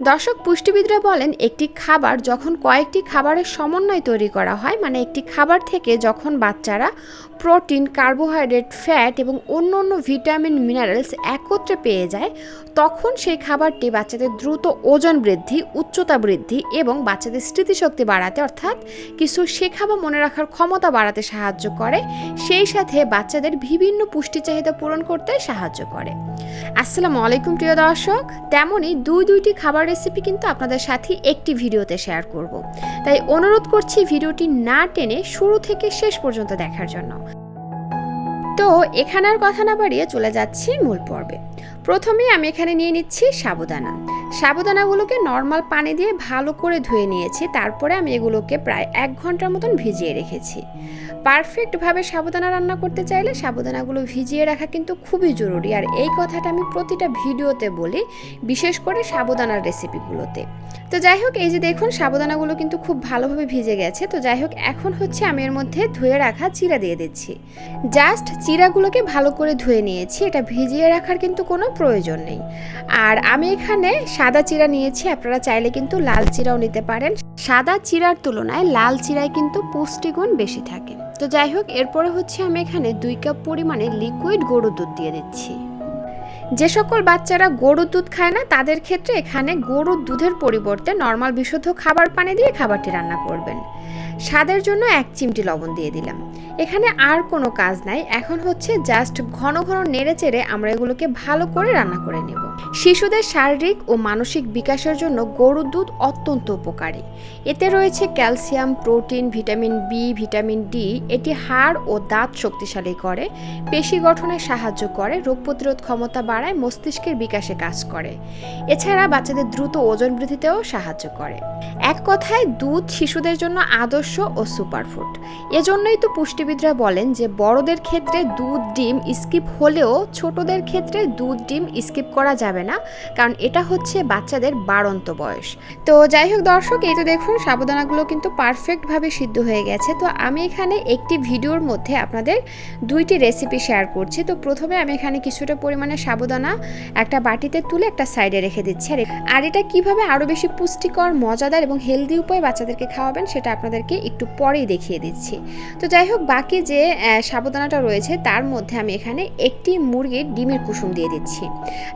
দর্শক, পুষ্টিবিদরা বলেন একটি খাবার যখন কয়েকটি খাবারের সমন্বয় তৈরি করা হয়, মানে একটি খাবার থেকে যখন বাচ্চারা প্রোটিন, কার্বোহাইড্রেট, ফ্যাট এবং অন্য অন্য ভিটামিন, মিনারেলস একত্রে পেয়ে যায়, তখন সেই খাবারটি বাচ্চাদের দ্রুত ওজন বৃদ্ধি, উচ্চতা বৃদ্ধি এবং বাচ্চাদের স্মৃতিশক্তি বাড়াতে অর্থাৎ কিছু শেখা বা মনে রাখার ক্ষমতা বাড়াতে সাহায্য করে, সেই সাথে বাচ্চাদের বিভিন্ন পুষ্টি চাহিদা পূরণ করতে সাহায্য করে। আসসালামু আলাইকুম প্রিয় দর্শক, তেমনই দুইটি খাবার রেসিপি কিন্তু আপনাদের সাথে একটি ভিডিওতে শেয়ার করব। তাই অনুরোধ করছি ভিডিওটি না টেনে শুরু থেকে শেষ পর্যন্ত দেখার জন্য। তো এখানে আর কথা না বাড়িয়ে চলে যাচ্ছি মূল পর্বে। প্রথমেই আমি এখানে নিয়ে নিচ্ছি সাবুদানা। সাবুদানাগুলোকে নর্মাল পানি দিয়ে ভালো করে ধুয়ে নিয়েছি, তারপরে আমি এগুলোকে প্রায় 1 ঘন্টার মতন ভিজিয়ে রেখেছি। পারফেক্টভাবে সাবুদানা রান্না করতে চাইলে সাবুদানাগুলো ভিজিয়ে রাখা কিন্তু খুবই জরুরি, আর এই কথাটা আমি প্রতিটা ভিডিওতে বলি, বিশেষ করে সাবুদানার রেসিপিগুলোতে। তো যাই হোক, এই যে দেখুন সাবুদানাগুলো কিন্তু খুব ভালোভাবে ভিজে গেছে। তো যাই হোক, এখন হচ্ছে আমি এর মধ্যে ধুয়ে রাখা চিরা দিয়ে দিচ্ছি। জাস্ট চিরাগুলোকে ভালো করে ধুয়ে নিয়েছি, এটা ভিজিয়ে রাখার কিন্তু কোনো প্রয়োজন নেই। আর আমি এখানে সাদা চিরা নিয়েছি, আপনারা চাইলে কিন্তু লাল চিরাও নিতে পারেন। সাদা চিরার তুলনায় লাল চিরায় কিন্তু পুষ্টিগুণ বেশি থাকে। তো যাই হোক, এরপরে হচ্ছে আমি এখানে 2 কাপ পরিমাণে লিকুইড গরুর দুধ দিয়ে দিচ্ছি। যে সকল বাচ্চারা গরুর দুধ খায় না, তাদের ক্ষেত্রে এখানে গরুর দুধের পরিবর্তে নর্মাল বিশুদ্ধ খাবার পানি দিয়ে খাবারটি রান্না করবেন। স্বাদের জন্য 1 চিমটি লবণ দিয়ে দিলাম। এখানে আর কোনো কাজ নাই, এখন হচ্ছে জাস্ট ঘন ঘন নেড়ে চেড়ে আমরা এগুলোকে ভালো করে রান্না করে নেব। শিশুদের শারীরিক ও মানসিক বিকাশের জন্য গরুর দুধ অত্যন্ত উপকারী। এতে রয়েছে calcium, protein, vitamin B, vitamin D. এটি হাড় ও দাঁত শক্তিশালী করে, পেশি গঠনে সাহায্য করে, রোগ প্রতিরোধ ক্ষমতা বাড়ায়, মস্তিষ্কের বিকাশে কাজ করে। এছাড়া বাচ্চাদের দ্রুত ওজন বৃদ্ধিতেও সাহায্য করে। এক কথায় দুধ শিশুদের জন্য আদর্শ ও সুপারফুড। এজন্যই তো পুষ্টিবিদরা বলেন যে বড়দের ক্ষেত্রে দুধ ডিম স্কিপ হলেও ছোটদের ক্ষেত্রে দুধ ডিম স্কিপ করা যাবে না, কারণ এটা হচ্ছে বাচ্চাদের বাড়ন্ত বয়স। তো যাই হোক দর্শক, এই তো দেখুন সাবুদানাগুলো কিন্তু পারফেক্টভাবে সিদ্ধ হয়ে গেছে। তো আমি এখানে একটি ভিডিওর মধ্যে আপনাদের 2টি রেসিপি শেয়ার করছি। তো প্রথমে আমি এখানে কিছুটা পরিমাণে সাবুদানা একটা বাটিতে তুলে একটা সাইডে রেখে দিচ্ছি। আর এটা কিভাবে আরও বেশি পুষ্টিকর, মজাদার এবং হেলদি উপায়ে বাচ্চাদেরকে খাওয়াবেন সেটা আপনাদেরকে একটু পরেই দেখিয়ে দিচ্ছি। তো যাই হোক, বাকি যে সাবুদানাটা রয়েছে তার মধ্যে আমি এখানে একটি মুরগির ডিমের কুসুম দিয়ে দিচ্ছি।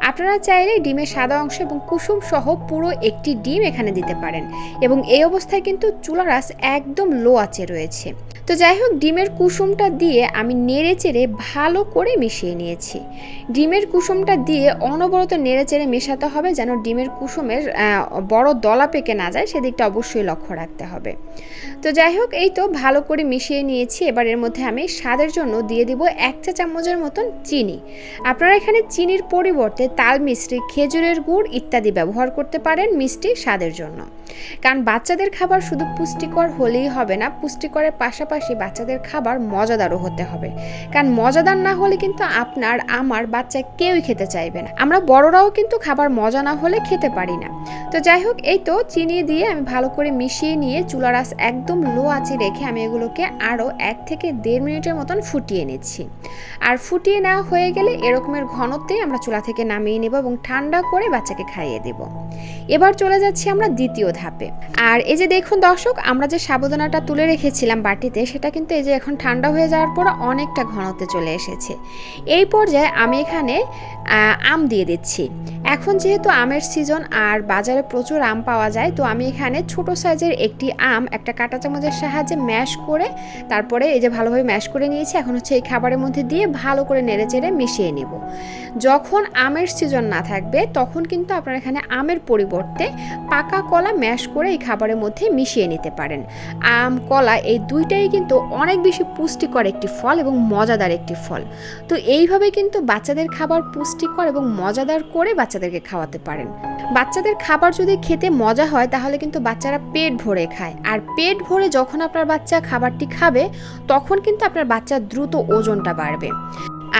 আপনারা চাইলে ডিমের সাদা অংশ এবং কুসুম সহ পুরো একটি ডিম এখানে দিতে পারেন, এবং এই অবস্থায় কিন্তু চুলার আঁচ একদম লো আঁচে রয়েছে। তো যাই হোক, ডিমের কুসুমটা দিয়ে আমি নেড়ে চেড়ে ভালো করে মিশিয়ে নিয়েছি। ডিমের কুসুমটা দিয়ে অনবরত নেড়ে চেড়ে মেশাতে হবে, যেন ডিমের কুসুমের বড় দলা পেকে না যায়, সেদিকটা অবশ্যই লক্ষ্য রাখতে হবে। তো যাই হোক, এই তো ভালো করে মিশিয়ে নিয়েছি। এবার এর মধ্যে আমি স্বাদের জন্য দিয়ে দিব 1 চা চামচের মতন চিনি। আপনারা এখানে চিনির পরিবর্তে তাল মিশ্রি, খেজুরের গুড় ইত্যাদি ব্যবহার করতে পারেন মিষ্টি স্বাদের জন্য। কারণ বাচ্চাদের খাবার শুধু পুষ্টিকর হলেই হবে না, পুষ্টিকরের পাশাপাশি বাচ্চাদের খাবার মজাদারও হতে হবে। কারণ মজাদার না হলে কিন্তু আপনার, আমার, বাচ্চা কেউই খেতে চাইবে না। আমরা বড়রাও কিন্তু খাবার মজা না হলে খেতে পারি না। তো যাই হোক, এই তো চিনি দিয়ে আমি ভালো করে মিশিয়ে নিয়ে চুলার আঁচ একদম লো আঁচে রেখে আমি এগুলোকে আরও 1 থেকে 1.5 মিনিটের মতন ফুটিয়ে নিচ্ছি। আর ফুটিয়ে নেওয়া হয়ে গেলে এরকমের ঘনত্বেই আমরা চুলা থেকে নামিয়ে নেব এবং ঠান্ডা করে বাচ্চাকে খাইয়ে দেব। এবার চলে যাচ্ছি আমরা দ্বিতীয় ধাপে। আর এই যে দেখুন দর্শক, আমরা যে সাবুদানাটা তুলে রেখেছিলাম বাটিতে, সেটা কিন্তু এই যে এখন ঠান্ডা হয়ে যাওয়ার পর অনেকটা ঘনত্বে চলে এসেছে। এই পর্যায়ে আমি এখানে আম দিয়ে দিচ্ছি। এখন যেহেতু আমের সিজন আর বাজারে প্রচুর আম পাওয়া যায়, তো আমি এখানে ছোট সাইজের একটি আম একটা কাঁটা চামচের সাহায্যে ম্যাশ করে, তারপরে এই যে ভালোভাবে ম্যাশ করে নিয়েছি। এখন হচ্ছে এই খাবারের মধ্যে দিয়ে ভালো করে নেড়ে চেড়ে মিশিয়ে নেব। যখন আমের সিজন না থাকবে তখন কিন্তু আপনারা এখানে আমের পরিবর্তে পাকা কলা ম্যাশ করে এই খাবারের মধ্যে মিশিয়ে নিতে পারেন। আম, কলা এই দুইটাই কিন্তু অনেক বেশি পুষ্টিকর একটি ফল এবং মজাদার একটি ফল। তো এইভাবে কিন্তু বাচ্চাদের খাবার পুষ্টিকর এবং মজাদার করে বাচ্চাদেরকে খাওয়াতে পারেন। বাচ্চাদের খাবার যদি খেতে মজা হয় তাহলে কিন্তু বাচ্চারা পেট ভরে খায়, আর পেট ভরে যখন আপনার বাচ্চা খাবারটি খাবে তখন কিন্তু আপনার বাচ্চার দ্রুত ওজনটা বাড়বে।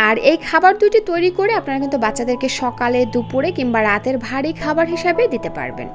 আর এই খাবার দুটি তৈরি করে আপনারা কিন্তু বাচ্চাদেরকে সকালে, দুপুরে কিংবা রাতের ভারী খাবার হিসাবে দিতে পারবেন।